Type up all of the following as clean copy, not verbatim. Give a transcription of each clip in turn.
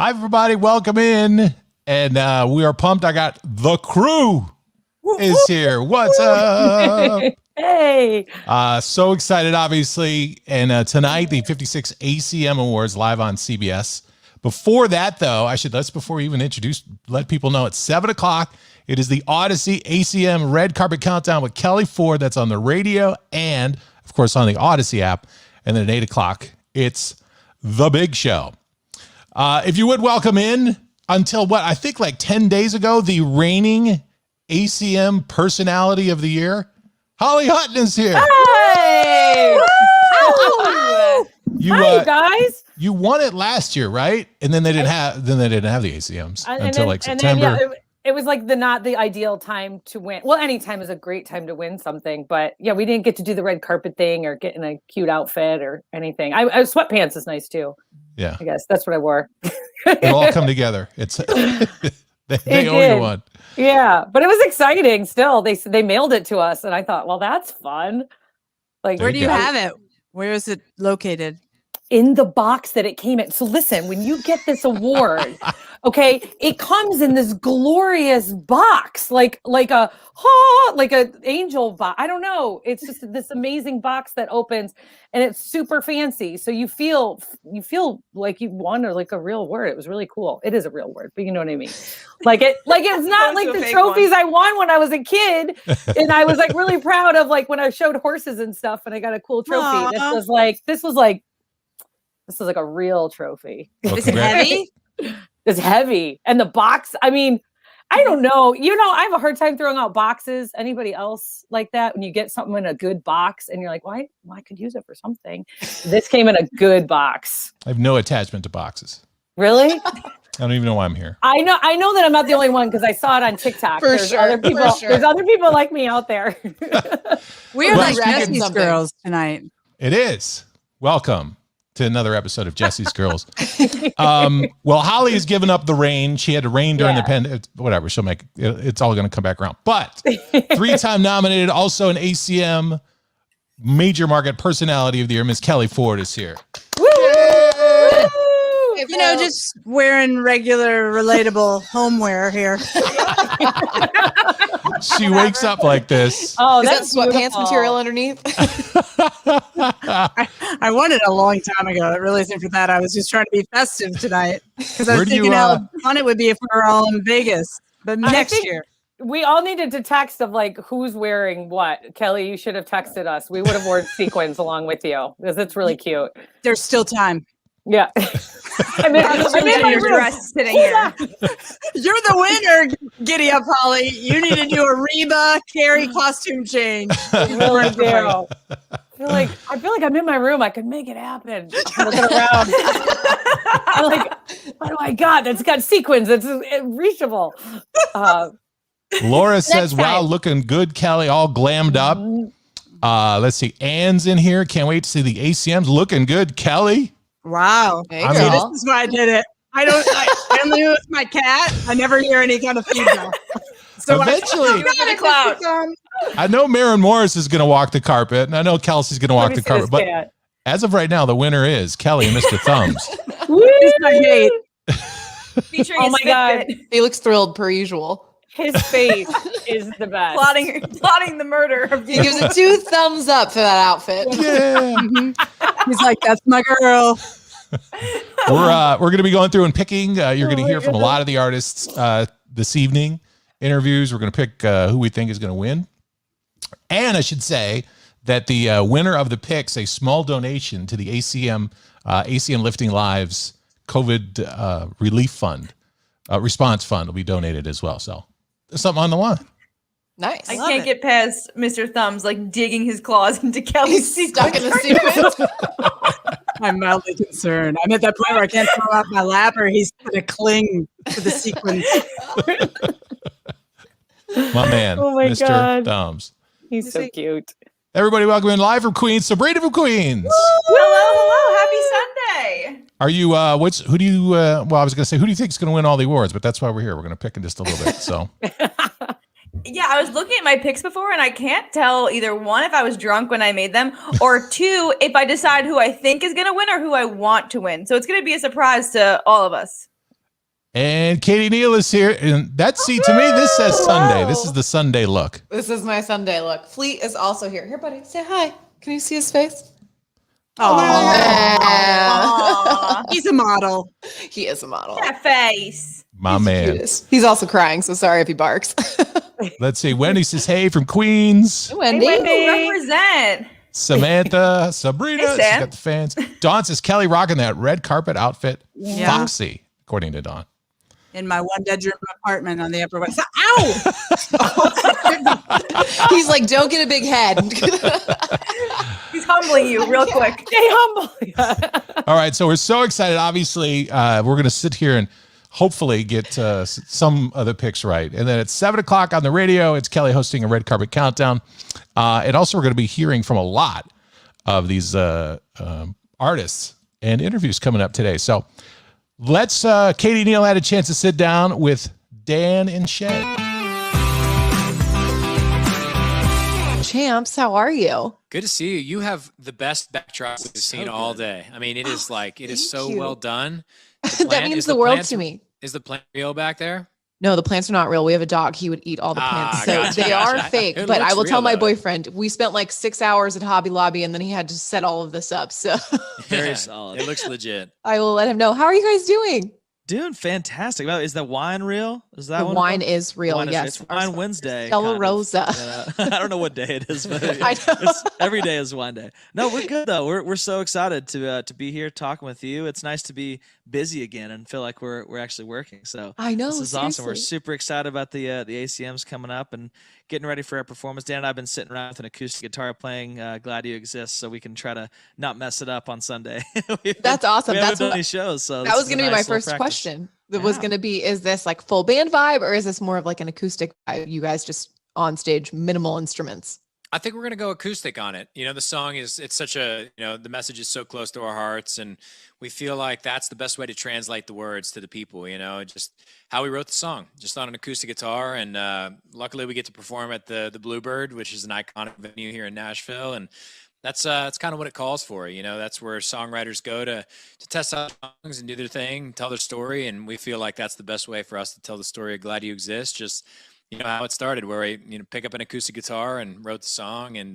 Hi, everybody. Welcome in. And we are pumped. I got the crew is here. What's up? Hey. So excited, obviously. And tonight, the 56 ACM Awards live on CBS. Before that, though, before we even introduce, let people know it's 7 o'clock. It is the Odyssey ACM Red Carpet Countdown with Kelly Ford. That's on the radio and, of course, on the Odyssey app. And then at 8 o'clock, it's the big show. If you would welcome in until I think like 10 days ago, the reigning ACM Personality of the Year, Holly Hutton is here. Hey! Hi, guys. You won it last year, right? And then they didn't have the ACMs until like September. Then, it was like not the ideal time to win. Well, any time is a great time to win something, but yeah, we didn't get to do the red carpet thing or get in a cute outfit or anything. Sweatpants is nice too. Yeah, I guess that's what I wore. It all come together. It's they owe you one. Yeah, but it was exciting. Still, they mailed it to us, and I thought, well, that's fun. Like, where do you have it? Where is it located? In the box that it came in. So listen, when you get this award, okay, it comes in this glorious box, like a angel box. I don't know. It's just this amazing box that opens, and it's super fancy. So you feel like you won like a real award. It was really cool. It is a real award, but you know what I mean. Like it's not like the trophies I won when I was a kid, and I was like really proud of like when I showed horses and stuff, and I got a cool trophy. Aww. This was like a real trophy. Well, is it heavy? It's heavy. And the box, I mean, I don't know. I have a hard time throwing out boxes. Anybody else like that? When you get something in a good box and you're like, why? Well, I could use it for something. This came in a good box. I have no attachment to boxes. Really? I don't even know why I'm here. I know that I'm not the only one because I saw it on TikTok. There's other people like me out there. We're like Jesse's girls tonight. It is. Welcome to another episode of Jesse's Girls. Well, Holly has given up the reign. She had to reign during the pandemic. Whatever, she'll make it's all going to come back around. But 3-time nominated, also an ACM Major Market Personality of the Year, Miss Kelly Ford is here. Woo! Just wearing regular, relatable homeware here. She wakes up like this. Oh, that's sweatpants material underneath. I won it a long time ago. It really isn't for that. I was just trying to be festive tonight because I was thinking how fun it would be if we were all in Vegas. But next year. We all needed to text of like who's wearing what. Kelly, you should have texted us. We would have worn sequins along with you because it's really cute. There's still time. Yeah. I'm in your dress sitting here. You're the winner, Giddy Up Holly. You need to do a Reba Carrie costume change. I really do. I feel like I'm in my room. I could make it happen. I'm looking around. I'm like, what do I got? That's got sequins. It's reachable. Laura says, wow, looking good, Kelly, all glammed up. Let's see. Anne's in here. Can't wait to see the ACMs. Looking good, Kelly. Wow. This is why I did it. I only knew it's my cat. I never hear any kind of feedback. So eventually, I know Maren Morris is going to walk the carpet, and I know Kelsey's going to walk the carpet. But as of right now, the winner is Kelly and Mr. Thumbs. Featuring oh my God. He looks thrilled per usual. His face is the best. Plotting the murder. He gives it 2 thumbs up for that outfit. Yeah. He's like, that's my girl. We're going to be going through and picking. You're going to hear from a lot of the artists this evening. Interviews. We're going to pick who we think is going to win. And I should say that the winner of the picks, a small donation to the ACM Lifting Lives COVID relief fund, response fund will be donated as well. So there's something on the line. Nice. I can't get past Mr. Thumbs like digging his claws into Kelly's stuck in the sequence. I'm mildly concerned. I'm at that point where I can't throw out my lap or he's going to cling to the sequence. My man, Mr. God. Thumbs. He's so cute. Everybody, welcome in live from Queens, Sabrina from Queens. Hello. Happy Sunday. Are you, I was going to say, who do you think is going to win all the awards? But that's why we're here. We're going to pick in just a little bit. So. Yeah, I was looking at my picks before, and I can't tell either one if I was drunk when I made them, or 2 if I decide who I think is going to win or who I want to win. So it's going to be a surprise to all of us. And Katie Neal is here. And that, see, to me, this says Sunday. This is the Sunday look. This is my Sunday look. Fleet is also here. Here, buddy, say hi. Can you see his face? Oh, he's a model. He is a model. That face. My man. He's also crying, so sorry if he barks. Let's see. Wendy says, hey, from Queens. Wendy. Hey, Wendy, represent. Samantha, Sabrina, Hey, she's Sam. got the fans. Dawn says, Kelly rocking that red carpet outfit. Yeah. Foxy, according to Dawn. In my 1-bedroom apartment on the Upper West Side. Ow! He's like, don't get a big head. He's humbling you real quick. Stay humble. All right, so we're so excited. Obviously, we're going to sit here and hopefully get some of the picks right. And then at 7 o'clock on the radio, it's Kelly hosting a red carpet countdown. And also, we're going to be hearing from a lot of these artists and interviews coming up today. So let's, Katie Neal had a chance to sit down with Dan and Shay. Champs, how are you? Good to see you. You have the best backdrop we've seen all day. I mean, it is like, it is so you. well done. That means the world to me. Is the plant real back there? No, the plants are not real. We have a dog. He would eat all the plants. So Gotcha, they are gotcha. fake. It But I looks will tell real, my though. boyfriend, we spent like 6 hours at Hobby Lobby and then he had to set all of this up. So Very solid. It looks legit. I will let him know. How are you guys doing? Doing fantastic. Well, is the wine real? Is that The one? wine is real. Wine is- Yes. It's Wine Wednesday. Stella kind of. Rosa. I don't know what day it is, but I know. every day is wine day. No, we're good though. We're so excited to be here talking with you. It's nice to be busy again and feel like we're actually working. So I know. this is awesome. We're seriously. super excited about the ACMs coming up and getting ready for our performance. Dan and I've been sitting around with an acoustic guitar playing Glad You Exist so we can try to not mess it up on Sunday. That's awesome. We That's haven't done what- any shows, so That this was is going a to be my nice little first practice. question. That was going to be, is this like full band vibe or is this more of like an acoustic vibe? You guys just on stage, minimal instruments. I think we're going to go acoustic on it. You know, the song it's such a, the message is so close to our hearts, and we feel like that's the best way to translate the words to the people, just how we wrote the song, just on an acoustic guitar. And luckily we get to perform at the Bluebird, which is an iconic venue here in Nashville. And that's kind of what it calls for. That's where songwriters go to test out songs and do their thing, tell their story. And we feel like that's the best way for us to tell the story of Glad You Exist. Just, how it started, where we, pick up an acoustic guitar and wrote the song. And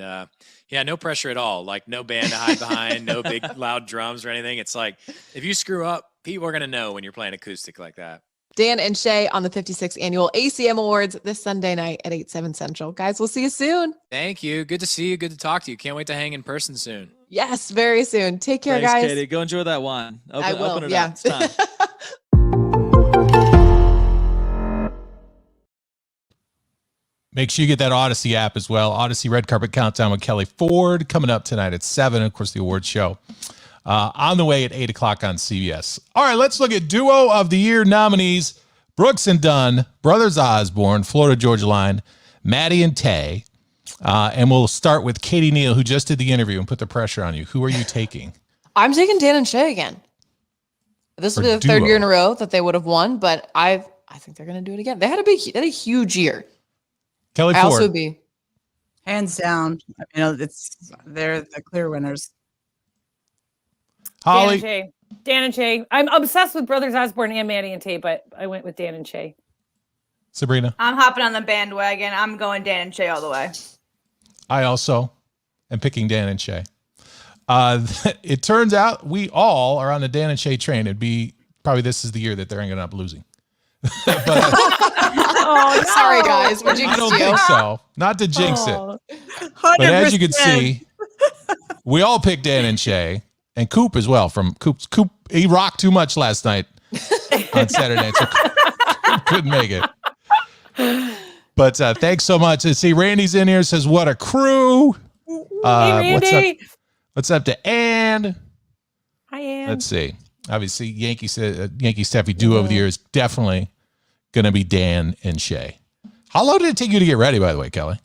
no pressure at all. Like no band to hide behind, no big loud drums or anything. It's like, if you screw up, people are going to know when you're playing acoustic like that. Dan and Shay on the 56th annual ACM Awards this Sunday night at 8/7 Central. Guys, we'll see you soon. Thank you. Good to see you. Good to talk to you. Can't wait to hang in person soon. Yes, very soon. Take care, Thanks, guys. Katie. Go enjoy that wine. I will. Open it Yeah. up. It's time. Make sure you get that Odyssey app as well. Odyssey Red Carpet Countdown with Kelly Ford coming up tonight at 7. Of course, the awards show on the way at 8 o'clock on CBS. All right, let's look at Duo of the Year nominees. Brooks and Dunn, Brothers Osborne, Florida Georgia Line, Maddie and Tay. And we'll start with Katie Neal, who just did the interview and put the pressure on you. Who are you taking? I'm taking Dan and Shay again. This will be For the third duo. year in a row that they would have won, but I think they're going to do it again. They had a huge year. Kelly I also Ford. would be. Hands down. They're the clear winners. Holly. Dan and Shay. I'm obsessed with Brothers Osborne and Maddie and Tay, but I went with Dan and Shay. Sabrina. I'm hopping on the bandwagon. I'm going Dan and Shay all the way. I also am picking Dan and Shay. It turns out we all are on the Dan and Shay train. It'd be probably this is the year that they're ending up losing. Oh, no. Sorry, guys. We I jinxed don't you. think so. Not to jinx it. Oh. But as you can 100%. see, we all picked Dan and Shay and Coop as well. From Coop, he rocked too much last night on Saturday night, so Coop couldn't make it. But thanks so much. And see, Randy's in here, says, what a crew. Hey, Randy. What's up to Ann? Hi, Ann. Let's see. Obviously, Yankee Steffi Duo of the Year is definitely going to be Dan and Shay. How long did it take you to get ready, by the way, Kelly?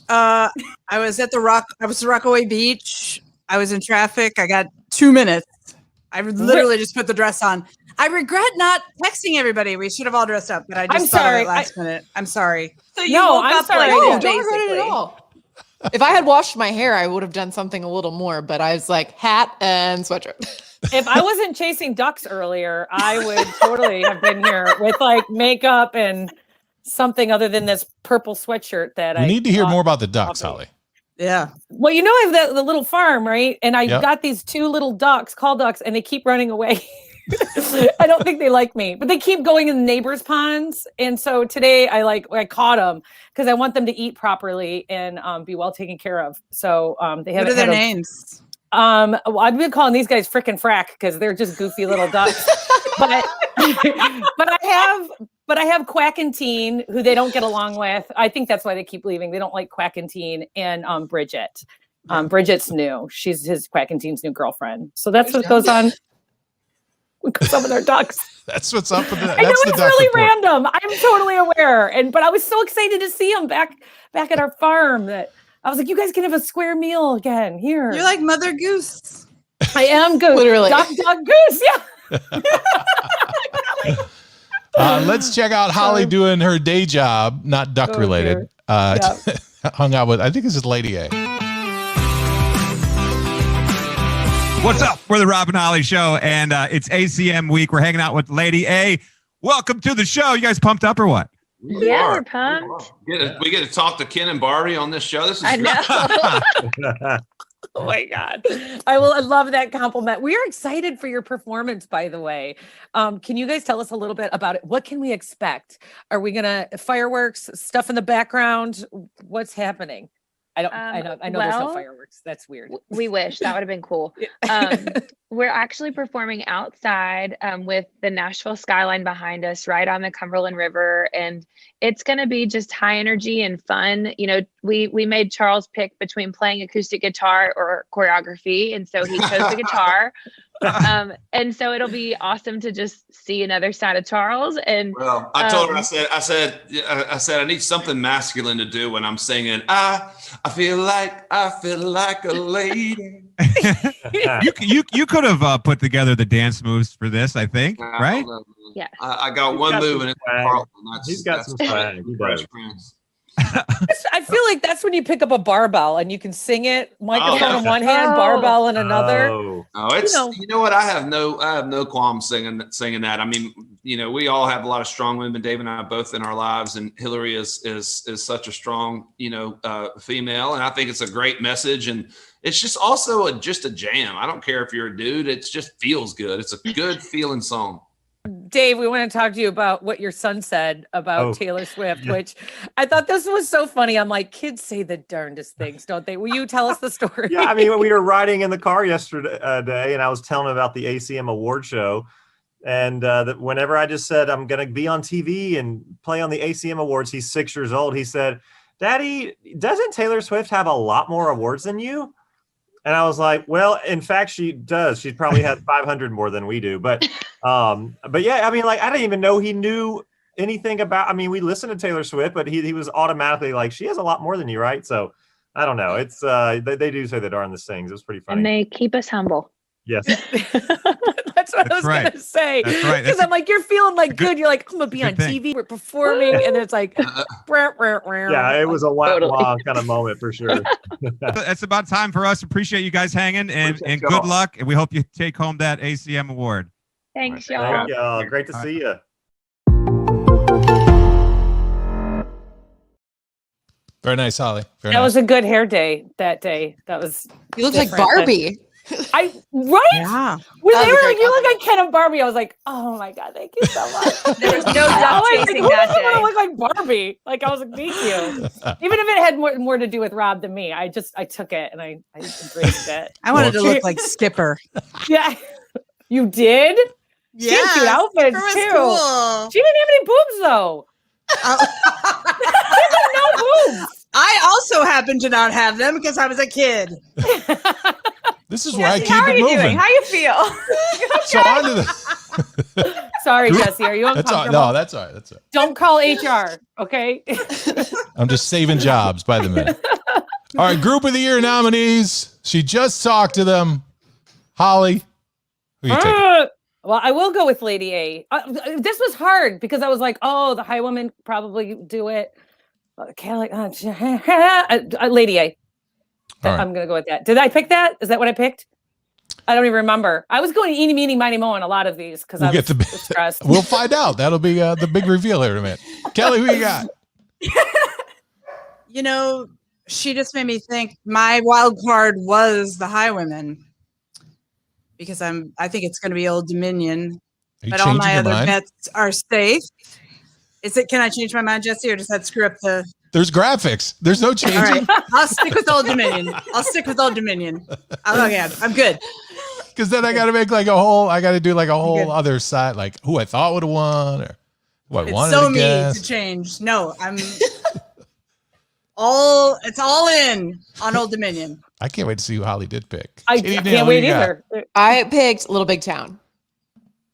I was at Rockaway Beach. I was in traffic. I got 2 minutes. I literally just put the dress on. I regret not texting everybody. We should have all dressed up, but I just I'm thought of sorry. it last minute. I'm sorry. So you No, woke I'm up sorry. like No, this, Don't regret it basically. at all. If I had washed my hair, I would have done something a little more, but I was like hat and sweatshirt. If I wasn't chasing ducks earlier, I would totally have been here with like makeup and something other than this purple sweatshirt that We I need to hear bought more about the ducks, off of- Holly. Yeah. Well, I have the little farm, right? And I Yep. got these 2 little ducks, call ducks, and they keep running away. I don't think they like me, but they keep going in the neighbors' ponds. And so today I caught them because I want them to eat properly and be well taken care of. So they have What are their names? well, I've been calling these guys frickin' frack because they're just goofy little ducks. but I have Quack and Teen, who they don't get along with. I think that's why they keep leaving. They don't like Quack and Teen, and Bridget. Bridget's new. She's his Quack and Teen's new girlfriend. So that's what goes on with some of their ducks. That's what's up with the. I know That's the it's duck really report. random. I'm totally aware, but I was so excited to see them back at our farm that I was like, "You guys can have a square meal again here." You're like Mother Goose. I am goose, Literally. duck, goose. Yeah. Let's check out Holly doing her day job, not duck related. Hung out with, I think this is Lady A. What's up? We're the Rob and Holly Show, and it's ACM week. We're hanging out with Lady A. Welcome to the show. You guys pumped up or what? Yeah, we're pumped. We get to talk to Ken and Barbie on this show. This is I great. know. Oh my God. I love that compliment. We are excited for your performance, by the way. Can you guys tell us a little bit about it? What can we expect? Are we gonna fireworks, stuff in the background? What's happening? I know there's no well, fireworks. That's weird. We wish that would have been cool. We're actually performing outside with the Nashville skyline behind us, right on the Cumberland River, and it's going to be just high energy and fun. We made Charles pick between playing acoustic guitar or choreography, and so he chose the guitar. And so it'll be awesome to just see another side of Charles. And Well, I told her, I said, I need something masculine to do when I'm singing. I feel like a lady. You could have put together the dance moves for this, I think, right? yeah, I got one move and it's Carlton. He's got some swag. He does. I feel like that's when you pick up a barbell and you can sing it, microphone in one hand, barbell in another. Oh, It's you know what, I have no qualms singing that. I mean, we all have a lot of strong women. Dave and I both in our lives, and Hillary is such a strong female, and I think it's a great message, and it's just also just a jam. I don't care if you're a dude; it just feels good. It's a good feeling song. Dave, we want to talk to you about what your son said about Taylor Swift, which I thought this was so funny. I'm like, kids say the darndest things, don't they? Will you tell us the story? yeah. I mean, we were riding in the car yesterday, and I was telling him about the ACM Award show. And that whenever I just said, I'm going to be on TV and play on the ACM Awards, he's 6 years old. He said, Daddy, doesn't Taylor Swift have a lot more awards than you? And I was like, well, in fact, she does. She probably has 500 more than we do. But yeah, I mean, like, I didn't even know he knew anything about, I mean, we listened to Taylor Swift, but he was automatically like, she has a lot more than you, right? So I don't know. It's, they do say the darndest things. It was pretty funny. and they keep us humble. Yes. That's what I was right. going to say. That's right. Because I'm like, you're feeling like good. You're like, I'm going to be on thing. TV. We're performing. And it's like, Yeah, it was a wah kind of moment for sure. That's about time for us. Appreciate you guys hanging, and good luck. And we hope you take home that ACM award. Thanks, y'all. Thank you. Great to see you. Very nice, Holly. Very That nice. was a good hair day that day. That was. You look like different. Barbie. Right? Yeah. When That they was were a like, great you look like Ken and Barbie, I was like, oh my God, thank you so much. There was no I duck was like, chasing who that doesn't want to day. look like Barbie? Like, I was like, thank you. Even if it had more to do with Rob than me, I took it and I embraced it. I wanted to look like Skipper. Yeah. You did? She had cute outfits Skipper was too. cool. She didn't have any boobs though. No boobs. I also happen to not have them because I was a kid. This is where I Jesse, keep how are it you moving. doing? How you feel? So on to the. Sorry, Jesse. Are you That's all. uncomfortable? No, that's all right. That's all right. Don't call HR, okay? I'm just saving jobs by the minute. All right, Group of the Year nominees. She just talked to them. Holly, who you taking? Well, I will go with Lady A. This was hard because I was like, oh, the high woman probably do it. Lady A. All right. I'm gonna go with that. Did I pick that? Is that what I picked? I don't even remember. I was going eeny, meeny, miny, mo on a lot of these because I was stressed. We'll find out. That'll be the big reveal here in a minute. Kelly, who you got? You know, she just made me think my wild card was the Highwomen because I think it's going to be Old Dominion, but all my other bets are safe. Can I change my mind, Jesse, or does that screw up the? There's graphics. There's no changing. All right, I'll stick with Old Dominion. Okay, I'm good. Because then I got to make I got to do like a whole other side, like who I thought would have won or what It's wanted so to me guess. to change. No, it's all in on Old Dominion. I can't wait to see who Holly did pick. I Katie Neal, can't who wait you got? either. I picked Little Big Town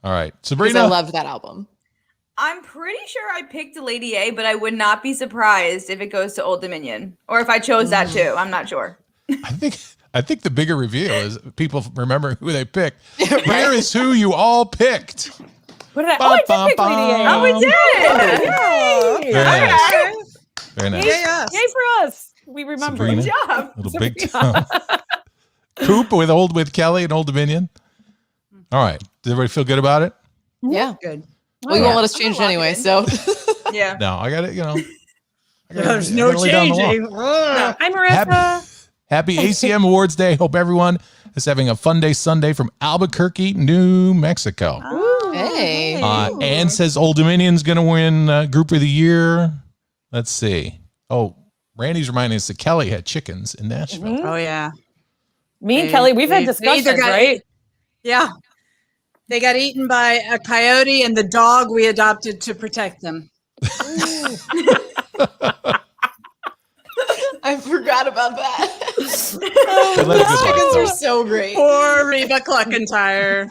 All right, because Sabrina. I loved that album. I'm pretty sure I picked Lady A, but I would not be surprised if it goes to Old Dominion or if I chose that too. I'm not sure. I think the bigger reveal is people remembering who they picked. Where is who you all picked? What did I did pick Lady A. Oh, we did. Yay. Very nice. Very nice. Yay for us. We remember. Sabrina, Good job. Little Big Town. Coop with Kelly and Old Dominion. All right. Does everybody feel good about it? Yeah. Good. We won't let us change it anyway. So Yeah. No, I got it. There's no changing. Hi, Marissa. Happy ACM Awards Day. Hope everyone is having a fun day Sunday from Albuquerque, New Mexico. hey. Ann says Old Dominion's going to win Group of the Year. Let's see. Oh, Randy's reminding us that Kelly had chickens in Nashville. Oh yeah. Me and Kelly, we've had discussions, right? Yeah. They got eaten by a coyote and the dog we adopted to protect them. I forgot about that. They let it Those go. chickens are so great. Poor Reba Cluckentire.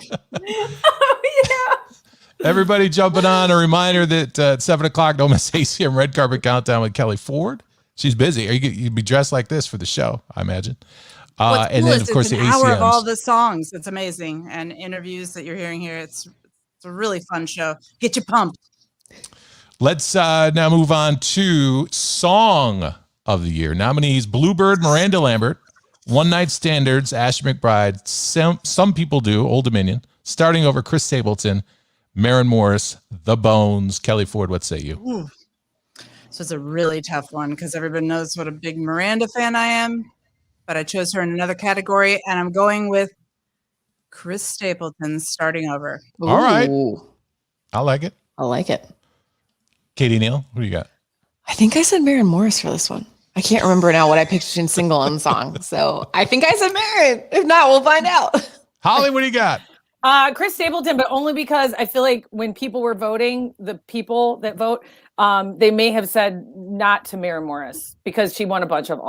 Everybody jumping on. A reminder that at 7 o'clock, don't miss ACM Red Carpet Countdown with Kelly Ford. She's busy. You'd be dressed like this for the show, I imagine. What's And cool then, is of course, it's the an hour of all ACMs. the songs. It's amazing. And interviews that you're hearing here. It's a really fun show. Get you pumped. Let's now move on to Song of the Year. Nominees: Bluebird, Miranda Lambert; One Night Standards, Ashley McBride; Some People Do, Old Dominion; Starting Over, Chris Stapleton; Maren Morris, The Bones. Kelly Ford, what say you? Ooh. So it's a really tough one because everybody knows what a big Miranda fan I am. But I chose her in another category, and I'm going with Chris Stapleton's Starting Over. All right. Ooh, I like it. I like it. Katie Neal, who do you got? I think I said Maren Morris for this one. I can't remember now what I picked in single and song. So I think I said Maren. If not, we'll find out. Holly, what do you got? Chris Stapleton, but only because I feel like when people were voting, the people that vote, they may have said not to Maren Morris because she won a bunch of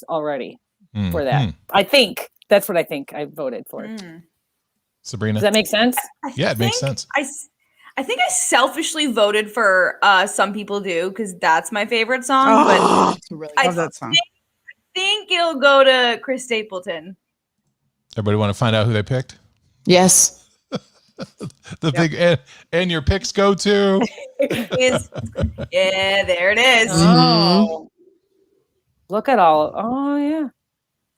already for that. I think that's what I think I voted for. Sabrina? Does that make sense? Yeah, it makes sense. I think I selfishly voted for Some People Do because that's my favorite song. But really I love that song. think it'll go to Chris Stapleton. Everybody want to find out who they picked? Yes. The big and your picks go to. Yeah, there it is. Oh, look at all. Oh yeah.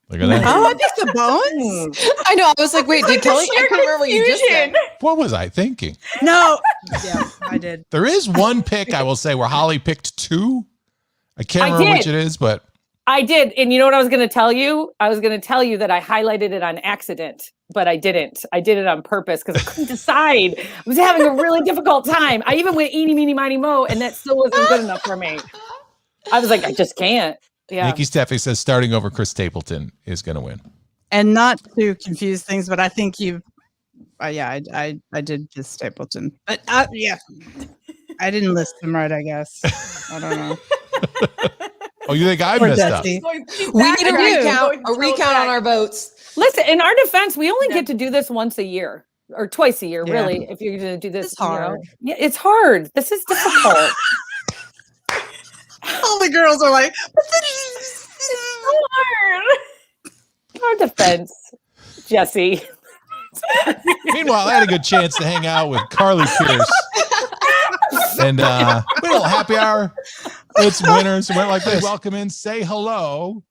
Look at that. Oh, I picked The Bones. I know. I was like, wait, did Kelly? I couldn't remember what you just said. What was I thinking? No. Yeah, I did. There is one pick I will say where Holly picked two. I can't remember which it is, but I did. And you know what I was going to tell you? I was going to tell you that I highlighted it on accident, but I didn't. I did it on purpose because I couldn't decide. I was having a really difficult time. I even went eeny, meeny, miny, mo, and that still wasn't good enough for me. I was like, I just can't. Yeah. Nikki Steffi says Starting Over, Chris Stapleton is going to win. And not to confuse things, but I think you, I did just Stapleton. But yeah, I didn't list them right, I guess. I don't know. Oh, you think I Poor messed up? Dusty. We need a recount on our votes. Listen, in our defense, we only get to do this once a year or twice a year, really. If you're going to do this, It's hard. Yeah, it's hard. This is difficult. All the girls are like, It's so hard. Our defense, Jesse. Meanwhile, I had a good chance to hang out with Carly Pearce. And we had a little happy hour with some winners. Went like this. Welcome in, say hello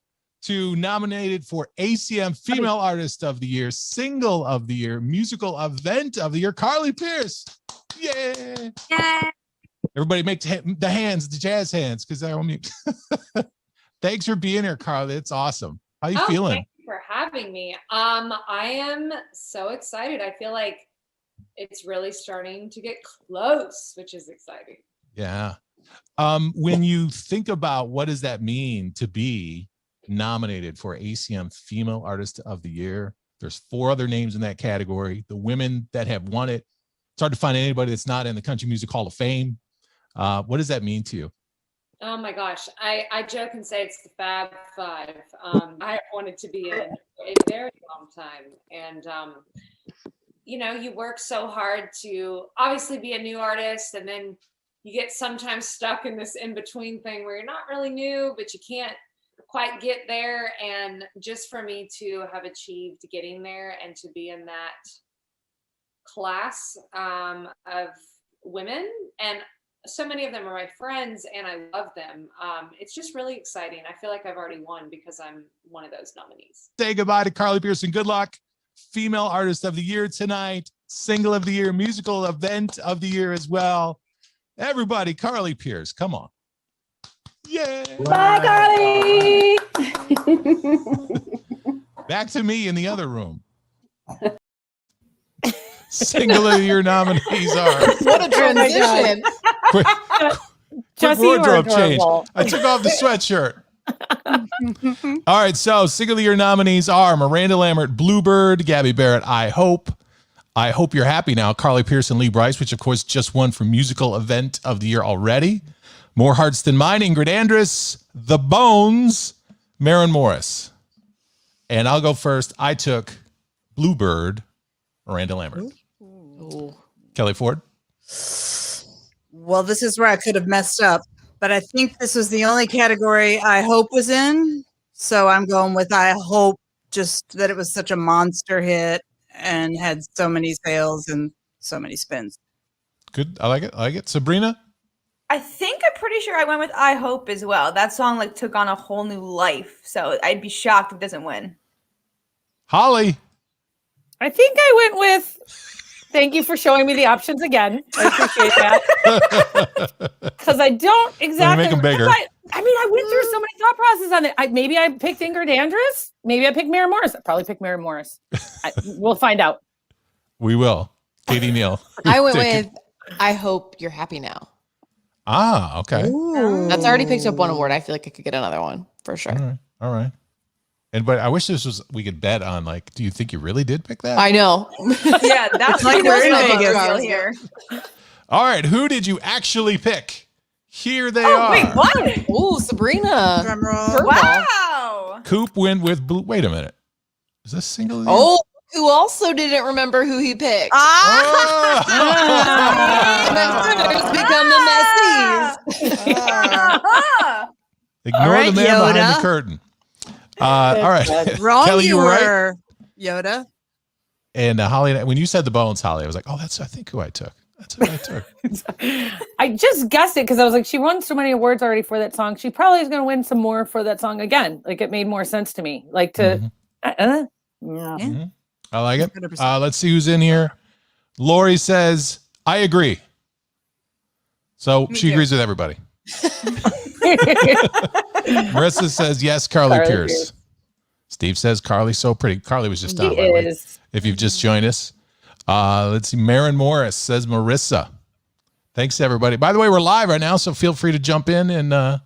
to nominated for ACM Female Artist of the Year, Single of the Year, Musical Event of the Year, Carly Pearce. Yeah. Yeah. Everybody make the hands, the jazz hands, because I only. Thanks for being here, Carly. It's awesome. How you feeling? Thank you for having me. I am so excited. I feel like it's really starting to get close, which is exciting. Yeah. When you think about what does that mean to be nominated for ACM Female Artist of the Year, there's 4 other names in that category. The women that have won it, it's hard to find anybody that's not in the Country Music Hall of Fame. What does that mean to you? Oh my gosh. I joke and say it's the Fab Five. I wanted to be in a very long time. And, you know, you work so hard to obviously be a new artist, and then you get sometimes stuck in this in-between thing where you're not really new, but you can't quite get there. And just for me to have achieved getting there and to be in that class of women, and so many of them are my friends and I love them. It's just really exciting. I feel like I've already won because I'm one of those nominees. Say goodbye to Carly Pearce. Good luck. Female Artist of the Year tonight, Single of the Year, Musical Event of the Year as well. Everybody, Carly Pearce, come on. Yay. Bye, Carly. Back to me in the other room. Single of the Year nominees are. What a transition. Quick Jesse, you are wardrobe change. adorable. I took off the sweatshirt. All right, so Single of the Year nominees are Miranda Lambert, Bluebird, Gabby Barrett, I Hope You're Happy Now, Carly Pearce and Lee Brice, which of course just won for Musical Event of the Year already. More Hearts Than Mine, Ingrid Andress, The Bones, Maren Morris. And I'll go first. I took Bluebird, Miranda Lambert. Ooh. Kelly Ford. Well, this is where I could have messed up, but I think this was the only category I Hope was in. So I'm going with I Hope, just that it was such a monster hit and had so many sales and so many spins. Good. I like it. I like it. Sabrina. I think I'm pretty sure I went with I Hope as well. That song like took on a whole new life. So I'd be shocked if it doesn't win. Holly. I think I went with thank you for showing me the options again. I appreciate that. Because I don't exactly make them bigger. I mean, I went through so many thought processes on it. Maybe I picked Ingrid Andress. Maybe I picked Maren Morris. I probably picked Maren Morris. We'll find out. We will. Katie Neal. I went with I Hope You're Happy Now. Ah, okay. Ooh. That's already picked up one award. I feel like I could get another one for sure. All right. All right. But I wish this was, we could bet on, like, do you think you really did pick that? I know. Yeah, that's Like like we're in the Vegas. deal here. All right. Who did you actually pick? Here they Oh, are. wait, what? Ooh, Sabrina. Drum roll. Curveball. Wow. Coop went with Blue. Wait a minute. Is this single? Oh, who also didn't remember who he picked. Oh! It's become the Messies. Ignore All right, the man behind Yoda. the curtain. All right. Wrong, Kelly, you were right. Yoda. And Holly, when you said the Bones, Holly, I was like, oh, that's, I think, who I took. That's who I took. I just guessed it because I was like, she won so many awards already for that song. She probably is going to win some more for that song again. Like, it made more sense to me. Like, to. Yeah. Mhm. I like it. 100%. Let's see who's in here. Lori says, I agree. So Me she too. agrees with everybody. Marissa says, yes, Carly Pearce. Steve says, Carly's so pretty. Carly was just on, by the way, if you've just joined us. Let's see. Maren Morris says, Marissa. Thanks, everybody. By the way, we're live right now, so feel free to jump in and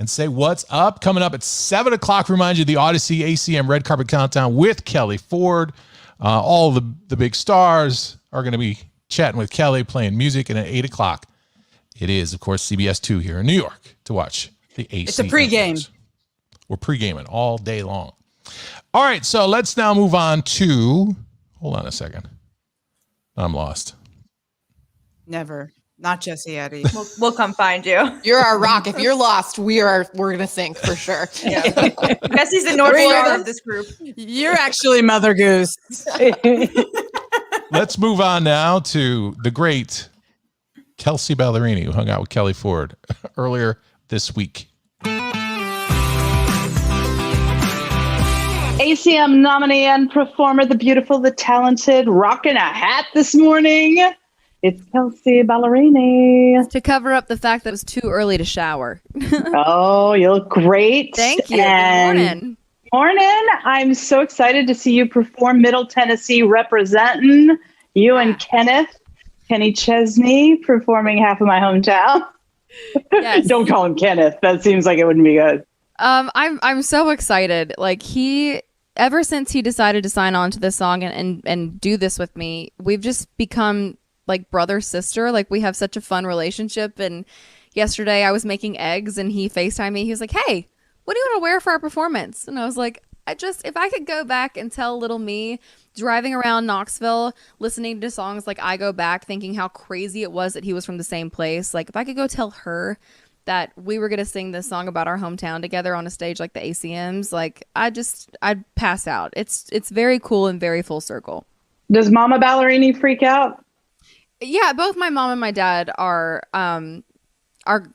say what's up. Coming up at 7 o'clock, remind you the Odyssey ACM Red Carpet Countdown with Kelly Ford. All the big stars are going to be chatting with Kelly, playing music, and at 8 o'clock, it is, of course, CBS 2 here in New York to watch the ACM. It's a pregame. Awards. We're pregaming all day long. All right, so let's now move on to, hold on a second. I'm lost. Never. Not Jesse Eddie. We'll come find you. You're our rock. If you're lost, we're gonna sink for sure. Yeah. Jesse's the North Star of this group. You're actually Mother Goose. Let's move on now to the great Kelsea Ballerini, who hung out with Kelly Ford earlier this week. ACM nominee and performer, the beautiful, the talented, rocking a hat this morning. It's Kelsea Ballerini. To cover up the fact that it was too early to shower. Oh, you look great. Thank you. And Good morning. Morning. I'm so excited to see you perform Middle Tennessee representing. You and Kenny Chesney performing Half of My Hometown. Yes. Don't call him Kenneth. That seems like it wouldn't be good. I'm so excited. Like ever since he decided to sign on to this song and do this with me, we've just become like brother sister. Like we have such a fun relationship. And yesterday I was making eggs and he FaceTimed me. He was like, "Hey, what do you want to wear for our performance?" And I was like, if I could go back and tell little me driving around Knoxville, listening to songs like I Go Back, thinking how crazy it was that he was from the same place. Like if I could go tell her that we were going to sing this song about our hometown together on a stage like the ACMs, like I'd pass out. It's very cool and very full circle. Does Mama Ballerini freak out? Yeah, both my mom and my dad are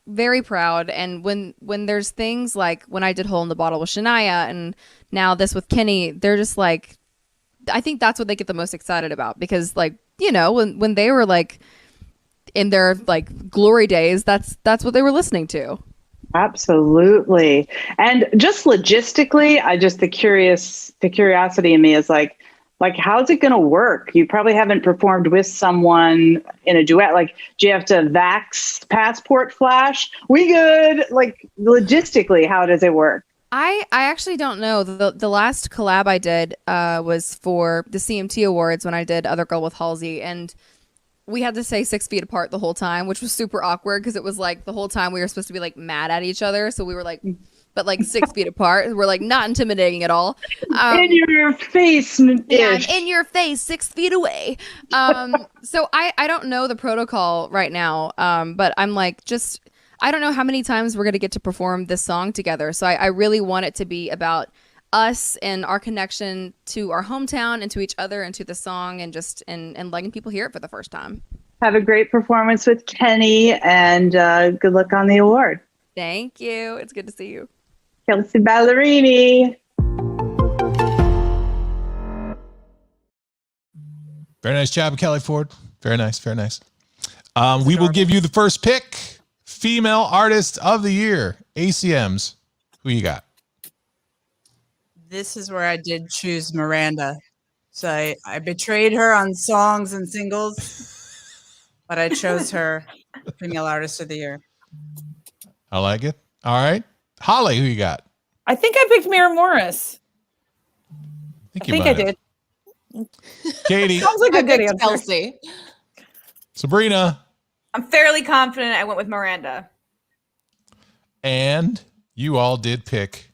very proud. And when there's things like when I did Hole in the Bottle with Shania and now this with Kenny, they're just like, I think that's what they get the most excited about because like, you know, when they were like in their like glory days, that's what they were listening to. Absolutely. And just logistically, the curiosity in me is like, how's it going to work? You probably haven't performed with someone in a duet. Like, do you have to vax passport flash? We good? Like, logistically, how does it work? I actually don't know. The last collab I did was for the CMT Awards when I did Other Girl with Halsey, and we had to stay 6 feet apart the whole time, which was super awkward because it was like the whole time we were supposed to be like mad at each other. So we were like, but like 6 feet apart. We're like not intimidating at all. In your face. Yeah, in your face, 6 feet away. So I don't know the protocol right now. But I'm like, I don't know how many times we're going to get to perform this song together. So I really want it to be about us and our connection to our hometown and to each other and to the song and just and letting people hear it for the first time. Have a great performance with Kenny and good luck on the award. Thank you. It's good to see you. Kelsea Ballerini. Very nice job, Kelly Ford. Very nice. Very nice. We will give you the first pick. Female Artist of the Year, ACMs. Who you got? This is where I did choose Miranda. So I betrayed her on songs and singles, but I chose her Female Artist of the Year. I like it. All right. Holly, who you got? I think I picked Mira Morris. I think I did. Katie. Sounds like a good answer. Kelsey. Sabrina. I'm fairly confident I went with Miranda. And you all did pick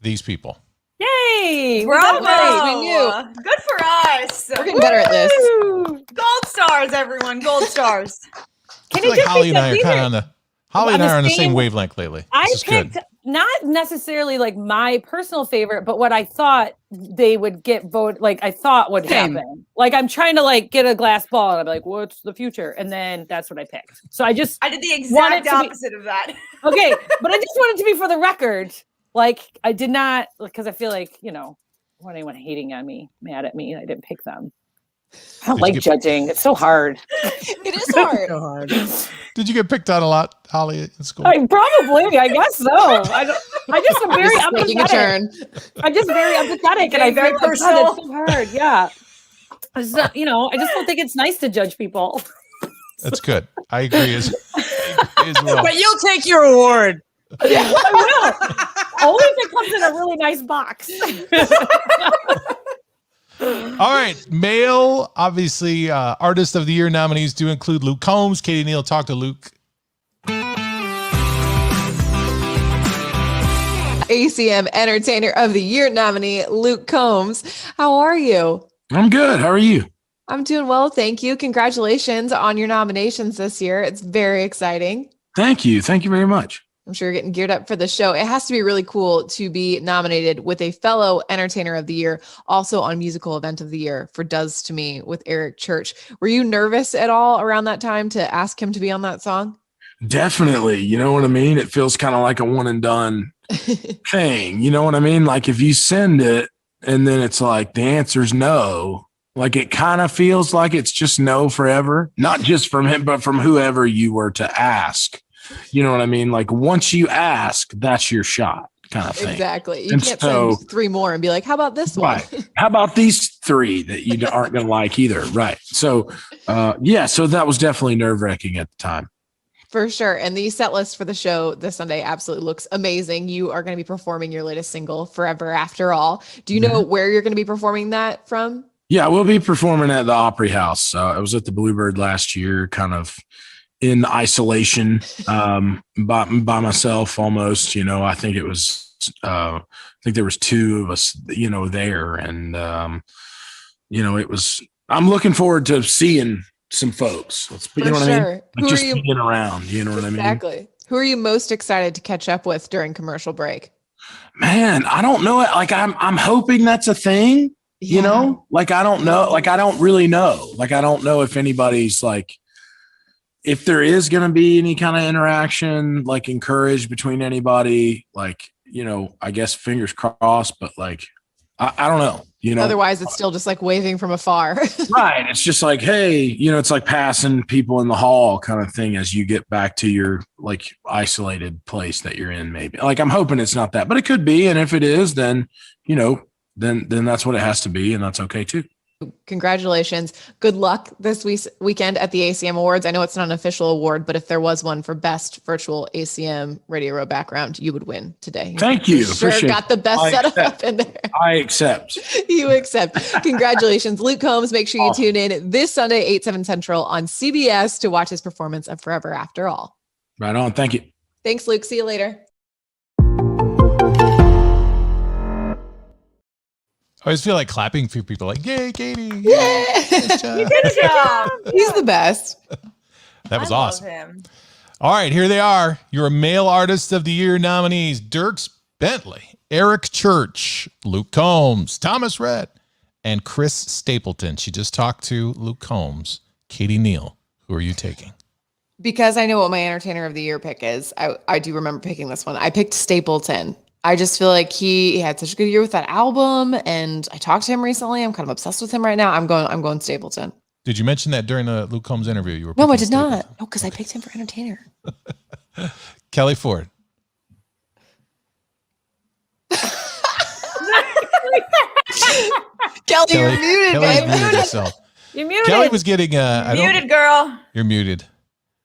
these people. Yay! Bravo! We knew. Good for us. We're getting better at this. Gold stars, everyone. Gold stars. Can I feel like Holly and I are kind of on the Holly and I are on the same wavelength lately. I This is picked good. not necessarily like my personal favorite, but what I thought they would get voted, like I thought would Same. happen. Like I'm trying to like get a glass ball and I'm like, what's the future? And then that's what I picked. So I did the wanted exact to be- opposite of that. okay, but I just wanted to be for the record. Like I did not, because I feel like, you know, I want anyone hating on me, mad at me, I didn't pick them. I don't like judging. It's so hard. It is hard. So hard. Did you get picked on a lot, Holly, in school? Probably, I guess so. I just am very Just taking a empathetic. turn. I'm just very empathetic, and I Very feel like, God, personal. it's so hard. Yeah, it's not, you know, I just don't think it's nice to judge people. That's good. I agree as well. But you'll take your award. I will. Only if it comes in a really nice box. All right. Male, obviously, Artist of the Year nominees do include Luke Combs. Katie Neal, talk to Luke. ACM Entertainer of the Year nominee, Luke Combs. How are you? I'm good. How are you? I'm doing well, thank you. Congratulations on your nominations this year. It's very exciting. Thank you. Thank you very much. I'm sure you're getting geared up for the show. It has to be really cool to be nominated with a fellow Entertainer of the Year, also on Musical Event of the Year for Does to Me with Eric Church. Were you nervous at all around that time to ask him to be on that song? Definitely. You know what I mean? It feels kind of like a one and done thing. You know what I mean? Like if you send it and then it's like the answer's no, like it kind of feels like it's just no forever, not just from him, but from whoever you were to ask. You know what I mean? Like once you ask, that's your shot kind of thing. Exactly. You And can't so- send 3 more and be like, how about this one? Right. How about these 3 that you aren't going to like either? Right. So, so that was definitely nerve-wracking at the time. For sure. And the set list for the show this Sunday absolutely looks amazing. You are going to be performing your latest single, Forever After All. Do you know where you're going to be performing that from? Yeah, we'll be performing at the Opry House. I was at the Bluebird last year, kind of in isolation, by myself almost. You know, I think it was, I think there was 2 of us, you know, there, and you know, it was. I'm looking forward to seeing some folks. You know what I mean? Like just being around. You know what I mean? Exactly. Who are you most excited to catch up with during commercial break? Man, I don't know. Like I'm hoping that's a thing. You know, like I don't know. Like I don't really know. Like I don't know if anybody's like, if there is going to be any kind of interaction, like encouraged between anybody. Like, you know, I guess fingers crossed. But like, I don't know. You know, Otherwise, it's still just like waving from afar. Right. It's just like, hey, you know, it's like passing people in the hall kind of thing as you get back to your like isolated place that you're in, maybe. Like I'm hoping it's not that, but it could be. And if it is, then, you know, then that's what it has to be. And that's okay too. Congratulations. Good luck this weekend at the ACM Awards. I know it's not an official award, but if there was one for best virtual ACM Radio Row background, you would win today. Thank you. Sure, Appreciate got the best setup in there. I accept. You accept. Congratulations. Luke Combs. Make sure you tune in this Sunday, 8/7 Central on CBS to watch his performance of Forever After All. Right on. Thank you. Thanks, Luke. See you later. I always feel like clapping for people like, yay, Katie. Yay. Nice job. Good job. He's the best. That was I love awesome. him. All right, here they are. Your Male Artist of the Year nominees: Dierks Bentley, Eric Church, Luke Combs, Thomas Rhett, and Chris Stapleton. She just talked to Luke Combs. Katie Neal, who are you taking? Because I know what my Entertainer of the Year pick is, I do remember picking this one. I picked Stapleton. I just feel like he had such a good year with that album, and I talked to him recently. I'm kind of obsessed with him right now. I'm going Stapleton. Did you mention that during the Luke Combs interview? You were No, I picking did not. Stapleton? No, because I picked him for Entertainer. Kelly Ford. Kelly, you're muted, Kelly's babe. muted herself. You're muted. Kelly was getting muted, girl. You're muted.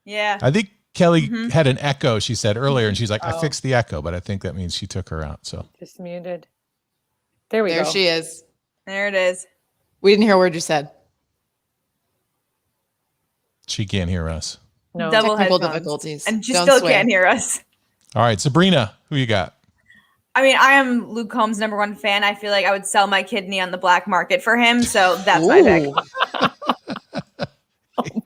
Yeah. I think Kelly had an echo, she said earlier, and she's like, I fixed the echo, but I think that means she took her out. So Just muted. There we go. There she is. There it is. We didn't hear a word you said. she can't hear us. No. Double Technical headphones. difficulties. And she Don't still swear. can't hear us. All right, Sabrina, who you got? I mean, I am Luke Combs' #1 fan. I feel like I would sell my kidney on the black market for him. So that's my pick.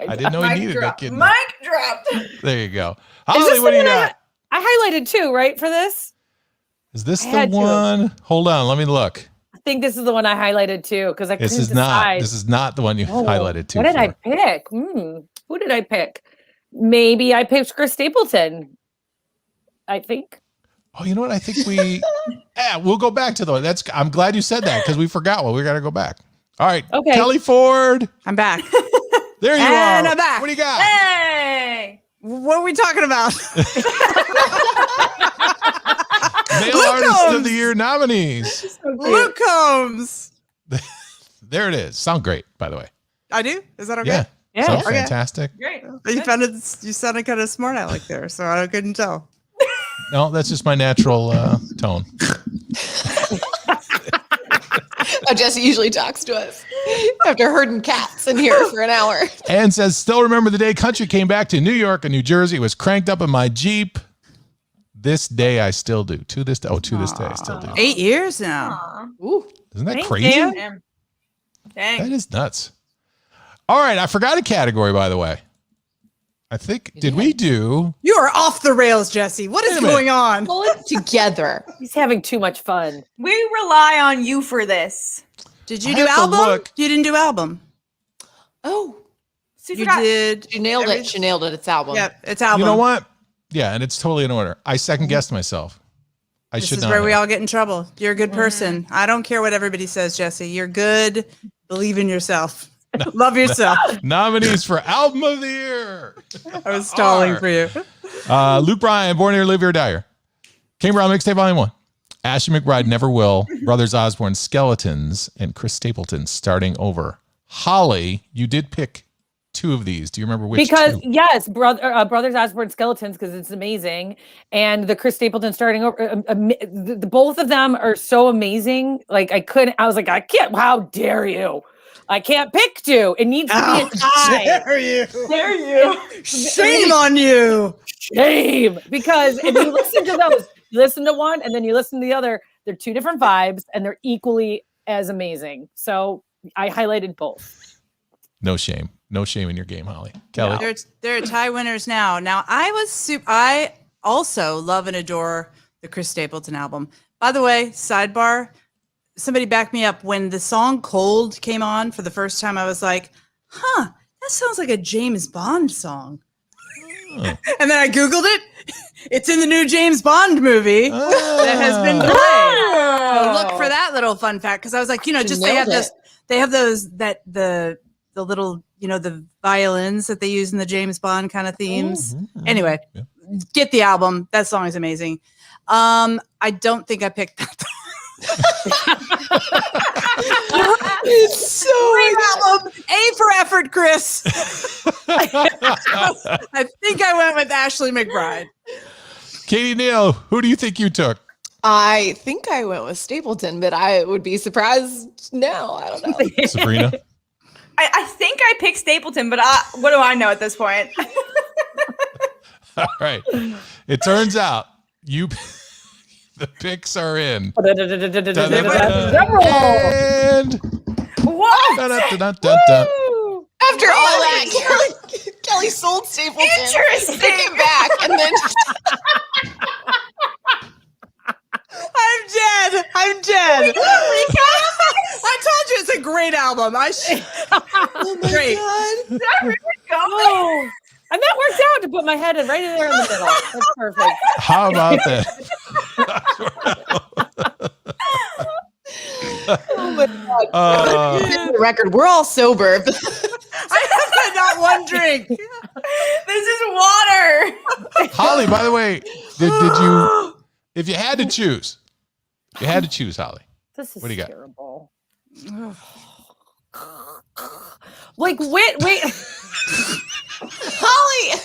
I didn't know he needed that kid. Mic dropped. There you go. Is Holly, this what do the you one got? I highlighted too, right, for this? Is this I the had to. one? Hold on, let me look. I think this is the one I highlighted too, because I This couldn't is not. decide. This is not the one you Oh, highlighted too. What did I pick? Who did I pick? Maybe I picked Chris Stapleton. I think. Oh, you know what? I think we. Yeah, we'll go back to the one. I'm glad you said that because we forgot one. We got to go back. All right. Okay. Kelly Ford. I'm back. There you And are. I'm back. What do you got? Hey. What are we talking about? Male Luke Artist of Combs. the Year nominees. Luke Combs. There it is. Sound great, by the way. I do? Is that okay? Yeah. Yeah. Sounds Okay. fantastic. Great. You sounded kind of smart aleck there, so I couldn't tell. No, that's just my natural tone. How Jesse usually talks to us after herding cats in here for an hour. Ann says, still remember the day country came back to New York and New Jersey. It was cranked up in my Jeep. This day I still do. To this day I still do. 8 years now. Aw. Ooh. Isn't that Thank crazy? you. Damn. Dang. That is nuts. All right, I forgot a category, by the way. I think, did we do? You are off the rails, Jesse. What is Wait a minute. going on? Pull it together. He's having too much fun. We rely on you for this. Did you I do have to album? look. You didn't do album. Oh, So You forgot. did. she nailed it. She nailed it. It's album. Yep, it's album. You know what? Yeah, and it's totally in order. I second guessed myself. This should is not where we have. all get in trouble. You're a good person. I don't care what everybody says, Jesse. You're good. Believe in yourself. Love yourself. Nominees for Album of the Year. I was stalling for you. Luke Bryan, Born Here, Live Here, Die Here. Kane Brown Mixtape Volume 1. Ashley McBryde, Never Will. Brothers Osborne, Skeletons. And Chris Stapleton, Starting Over. Holly, you did pick 2 of these. Do you remember which Because 2? yes, Brothers Osborne Skeletons, because it's amazing, and the Chris Stapleton Starting Over. The both of them are so amazing. Like I was like, I can't. How dare you? I can't pick 2. It needs to be a tie. Dare you? Dare you? Shame on you. Shame. Because if you listen to those, you listen to one and then you listen to the other. They're 2 different vibes, and they're equally as amazing. So I highlighted both. No shame. No shame in your game, Holly. Kelly. They're tie winners now. Now I also love and adore the Chris Stapleton album. By the way, sidebar, somebody backed me up when the song Cold came on for the first time. I was like, that sounds like a James Bond song. Oh. And then I Googled it. It's in the new James Bond movie that has been played. So look for that little fun fact. Cause I was like, just they have those the little, the violins that they use in the James Bond kind of themes. Anyway, get the album. That song is amazing. I don't think I picked that. It's so great album. A for effort, Chris. I think I went with Ashley McBryde. Katie Neal, who do you think you took? I think I went with Stapleton, but I would be surprised now. I don't know. Sabrina? I think I picked Stapleton, but what do I know at this point? All right. It turns out the picks are in. And what? After all that, Kelly sold Stapleton. Interesting. Took it back, and then I'm dead. I told you it's a great album. oh my Great. God. Did I really go? Oh, and that worked out to put my head in right in there in the middle. That's perfect. How about that? Oh my God. For the record, we're all sober. I have had not one drink. This is water. Holly, by the way, did you, if you had to choose, Holly, This is what do you got? terrible. Like, wait. Holly!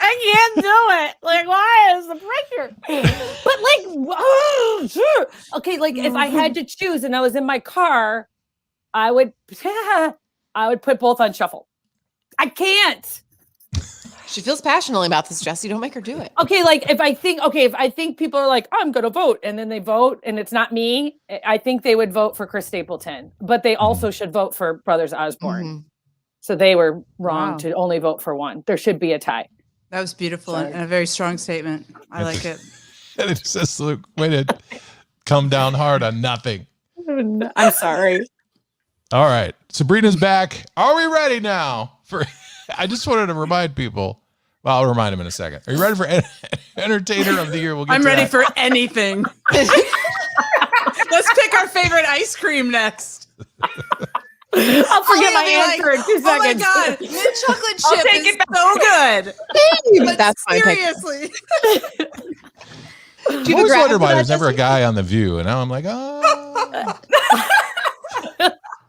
I can't do it. Like, why is the pressure? But like, okay, like if I had to choose and I was in my car, I would put both on shuffle. I can't. She feels passionately about this, Jesse. Don't make her do it. Okay, like if I think people are like, I'm gonna vote, and then they vote and it's not me, I think they would vote for Chris Stapleton, but they also should vote for Brothers Osborne. Mm-hmm. So they were wrong to only vote for one. There should be a tie. That was beautiful and a very strong statement. I like it. And it says, Luke, way to come down hard on nothing. I'm sorry. All right. Sabrina's back. Are we ready now? I just wanted to remind people. Well, I'll remind them in a second. Are you ready for Entertainer of the Year? I'm ready for anything. Let's pick our favorite ice cream next. I'll forget my answer in 2 seconds. Oh my God, mint chocolate I'll chip take is it back. so good. But That's my pick. seriously. I always wonder why there's never a guy on The View. And now I'm like, oh.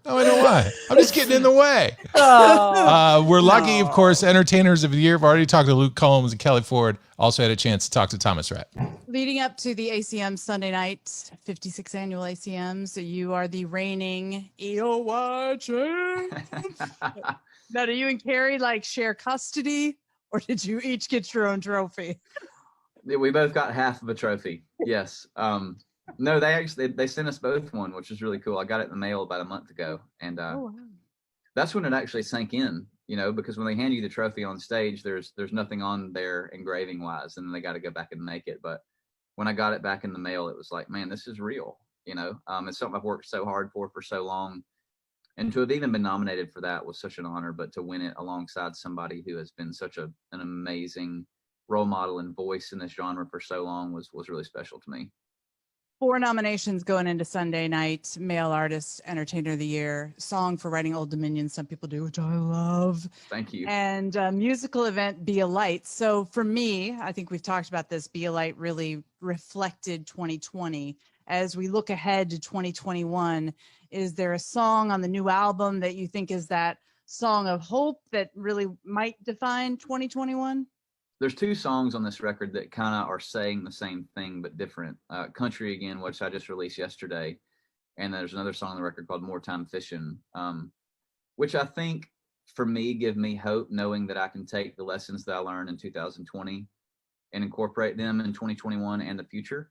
No, I know why. I'm just getting in the way. We're lucky, of course. Entertainers of the Year. I've already talked to Luke Combs and Kelly Ford. Also had a chance to talk to Thomas Rhett. Leading up to the ACM Sunday night, 56th annual ACMs, you are the reigning EOY champ. Now, do you and Carrie share custody, or did you each get your own trophy? We both got half of a trophy. Yes. No, they sent us both one, which is really cool. I got it in the mail about a month ago, and that's when it actually sank in. Because when they hand you the trophy on stage, there's nothing on there engraving wise, and then they got to go back and make it. But when I got it back in the mail, it was like, man, this is real. It's something I've worked so hard for so long, and to have even been nominated for that was such an honor. But to win it alongside somebody who has been such an amazing role model and voice in this genre for so long was really special to me. 4 nominations going into Sunday night: Male Artist, Entertainer of the Year, Song for Writing Old Dominion, some people do, which I love. Thank you. And musical event, Be a Light. So for me, I think we've talked about this, Be a Light really reflected 2020. As we look ahead to 2021, is there a song on the new album that you think is that song of hope that really might define 2021? There's 2 songs on this record that kind of are saying the same thing but different. Country Again, which I just released yesterday, and there's another song on the record called More Time Fishing, which I think for me give me hope, knowing that I can take the lessons that I learned in 2020 and incorporate them in 2021 and the future.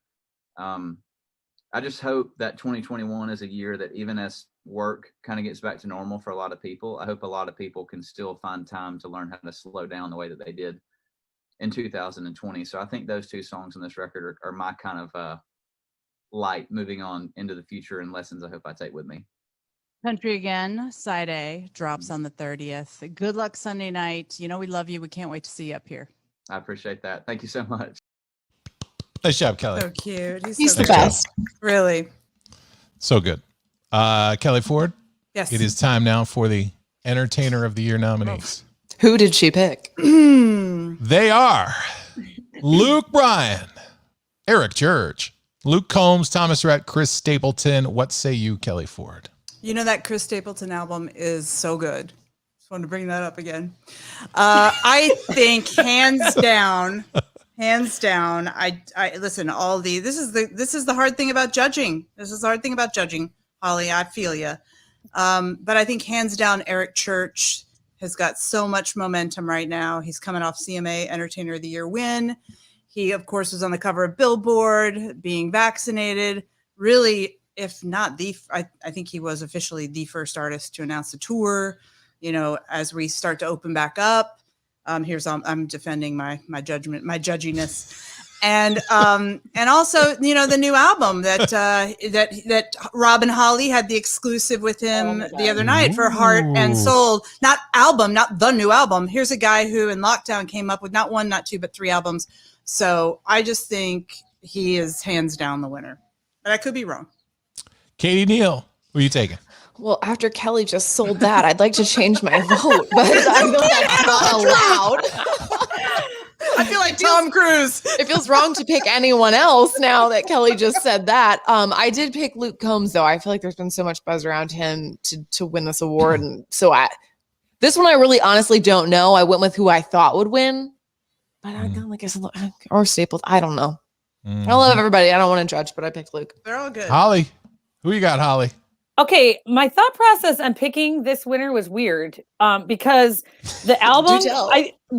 I just hope that 2021 is a year that, even as work kind of gets back to normal for a lot of people, I hope a lot of people can still find time to learn how to slow down the way that they did in 2020. So I think those 2 songs on this record are my kind of light moving on into the future, and lessons I hope I take with me. Country Again, side A, drops on the 30th. Good luck Sunday night. You know we love you. We can't wait to see you up here. I appreciate that. Thank you so much. Nice job, Kelly. So cute. He's so the cute. best. Really. So good. Kelly Ford. Yes. It is time now for the Entertainer of the Year nominees. Who did she pick? They are Luke Bryan, Eric Church, Luke Combs, Thomas Rhett, Chris Stapleton. What say you, Kelly Ford? You know, that Chris Stapleton album is so good. Just wanted to bring that up again. I think hands down, I listen, this is the hard thing about judging. Holly, I feel you. But I think hands down, Eric Church has got so much momentum right now. He's coming off CMA Entertainer of the Year win. He, of course, was on the cover of Billboard, being vaccinated. Really, if not I think he was officially the first artist to announce a tour. You know, as we start to open back up, I'm defending my judgment, my judginess. And also, you know, the new album that Rob and Holly had the exclusive with him the other night for Heart and Soul. Not the new album. Here's a guy who in lockdown came up with not 1, not 2, but 3 albums. So I just think he is hands down the winner. But I could be wrong. Katie Neal, who are you taking? Well, after Kelly just sold that, I'd like to change my vote, but I know that's not allowed. I feel like Tom Cruise. It feels wrong to pick anyone else now that Kelly just said that. I did pick Luke Combs, though. I feel like there's been so much buzz around him to win this award. And so this one I really honestly don't know. I went with who I thought would win, but I don't like or Staples. I don't know. I love everybody. I don't want to judge, but I picked Luke. They're all good. Holly, who you got, Holly? Okay, my thought process on picking this winner was weird because the album.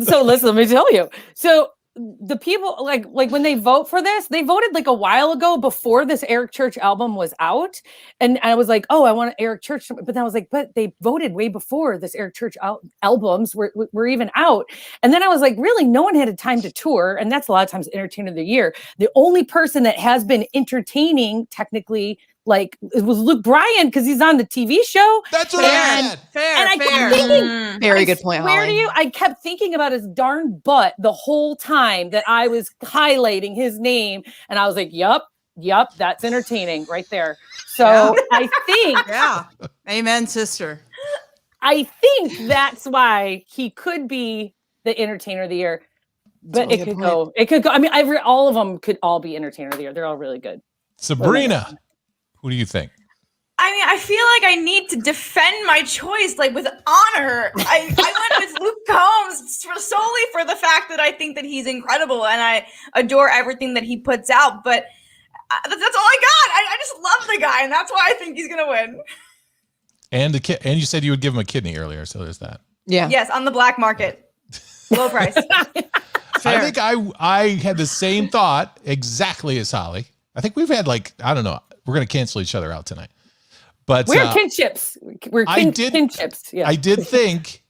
So listen, let me tell you. So the people like when they vote for this, they voted like a while ago before this Eric Church album was out, and I was like, oh, I want Eric Church, but then I was like, but they voted way before this Eric Church albums were even out, and then I was like, really, no one had a time to tour, and that's a lot of times Entertainer of the Year. The only person that has been entertaining technically. Like it was Luke Bryan because he's on the TV show. That's what I said. And I kept thinking, very good point. Where do you? I kept thinking about his darn butt the whole time that I was highlighting his name, and I was like, "Yup, that's entertaining right there." So I think, amen, sister. I think that's why he could be the Entertainer of the Year, but it could go. I mean, all of them could all be Entertainer of the Year. They're all really good. Sabrina. Who do you think? I mean, I feel like I need to defend my choice, like with honor. I went with Luke Combs solely for the fact that I think that he's incredible and I adore everything that he puts out. But that's all I got. I just love the guy, and that's why I think he's gonna win. And you said you would give him a kidney earlier, so there's that. Yeah. Yes, on the black market, low price. I think I had the same thought exactly as Holly. I think we've had I don't know. We're going to cancel each other out tonight. But we're kinships. We're kinships. Yeah. I did think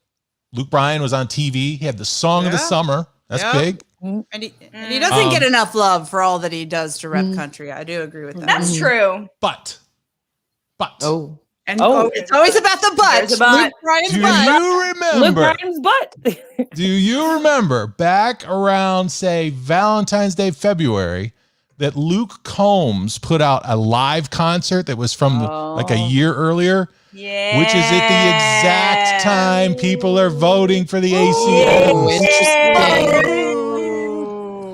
Luke Bryan was on TV. He had the song of the summer. That's big. And he doesn't get enough love for all that he does to rep country. I do agree with that. That's true. But And it's always about the butt. There's a butt. Luke Bryan's Do butt. you remember? Luke Bryan's butt. Do you remember back around, say, Valentine's Day, February, that Luke Combs put out a live concert that was from like a year earlier? Yeah. Which is at the exact time people are voting for the ACM. Interesting.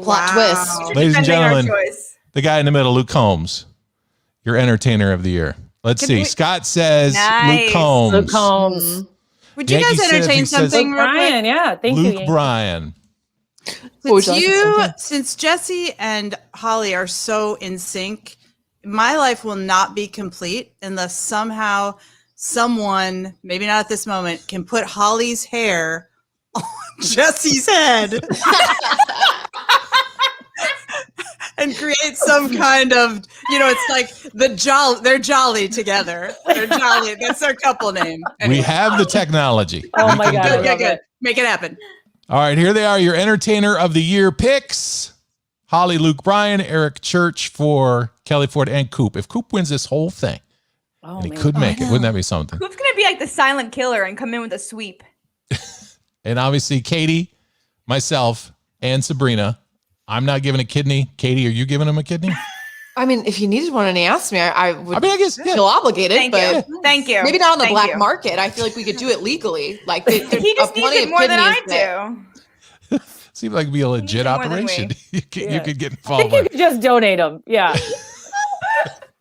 Plot twist. Ladies and Defending our gentlemen, choice. the guy in the middle, Luke Combs, your entertainer of the year. Let's see. Scott says Luke Combs. Luke Combs. Would you Yankee guys says he entertain says something real quick? Bryan, yeah. Thank you. Luke Yankee. Bryan. Since Jesse and Holly are so in sync, my life will not be complete unless somehow someone, maybe not at this moment, can put Holly's hair on Jesse's head and create some kind of, it's like they're jolly together. They're jolly. That's their couple name. We have the technology. Oh my God. I love Good. it. Make it happen. All right, here they are, your entertainer of the year picks. Holly, Luke Bryan, Eric Church for Kelly Ford, and Coop. If Coop wins this whole thing, and he could make it, wouldn't that be something? Who's gonna be like the silent killer and come in with a sweep? And obviously, Katie, myself, and Sabrina. I'm not giving a kidney. Katie, are you giving him a kidney? I mean, if he needed one and he asked me, I would I guess, feel oblagated. Thank you. Maybe not on the Thank black you. market. I feel like we could do it legally. Like He just needs it more than I do. Seems like it'd be a legit more than operation. we. You could get I involved think you with. could just donate them. Yeah.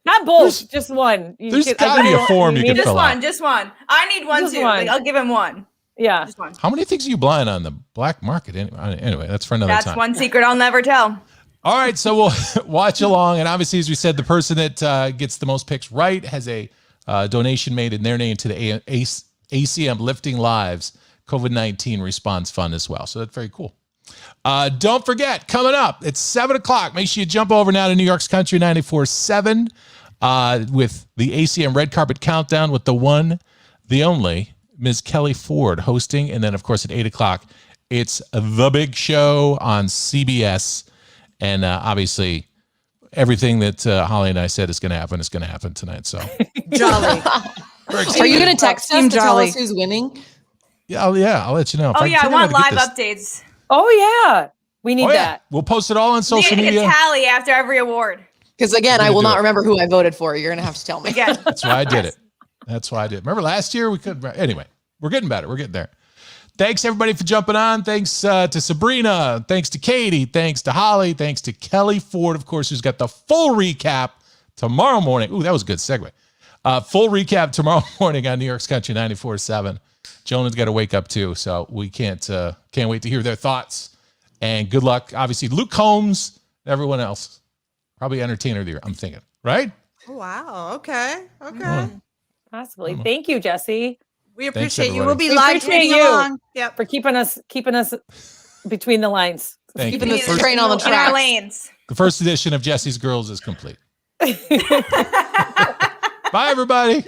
Not both, just one. There's gotta be a form you can Just fill one, out. just one. I need one Just too. one. Like, I'll give him one. Yeah. Just one. How many things are you blind on the black market? Anyway, that's for another That's time. one secret I'll never tell. All right, so we'll watch along. And obviously, as we said, the person that gets the most picks right has a donation made in their name to the ACM Lifting Lives COVID-19 Response Fund as well. So that's very cool. Don't forget, coming up, it's 7 o'clock. Make sure you jump over now to New York's Country 94.7 with the ACM Red Carpet Countdown with the one, the only, Ms. Kelly Ford hosting. And then, of course, at 8 o'clock, it's The Big Show on CBS. And obviously, everything that Holly and I said is going to happen tonight. So Jolly. Are you going to text us to tell us who's winning? Yeah, I'll let you know. If Oh, yeah, I figure out want how to live get this. updates. Oh, yeah. We need that. We'll post it all on social We need media. a tally after every award. Because again, We're I gonna will do not it. remember who I voted for. You're going to have to tell me. Again. That's why I did it. Remember last year we could. Anyway, we're getting better. We're getting there. Thanks everybody for jumping on. Thanks to Sabrina. Thanks to Katie. Thanks to Holly. Thanks to Kelly Ford, of course, who's got the full recap tomorrow morning. Ooh, that was a good segue. Full recap tomorrow morning on New York's Country 94.7. Jonah's got to wake up too, so we can't wait to hear their thoughts. And good luck, obviously, Luke Combs, everyone else. Probably entertainer of the year, I'm thinking. Right? Oh, wow. Okay. Okay. Possibly. Thank you, Jesse. We Thanks, appreciate you. everybody. We'll be We live appreciate tweeting you. along. Yep. For keeping us between the lines. Thank Keeping you. this train on the In our track. lanes. The first edition of Jesse's Girls is complete. Bye, everybody.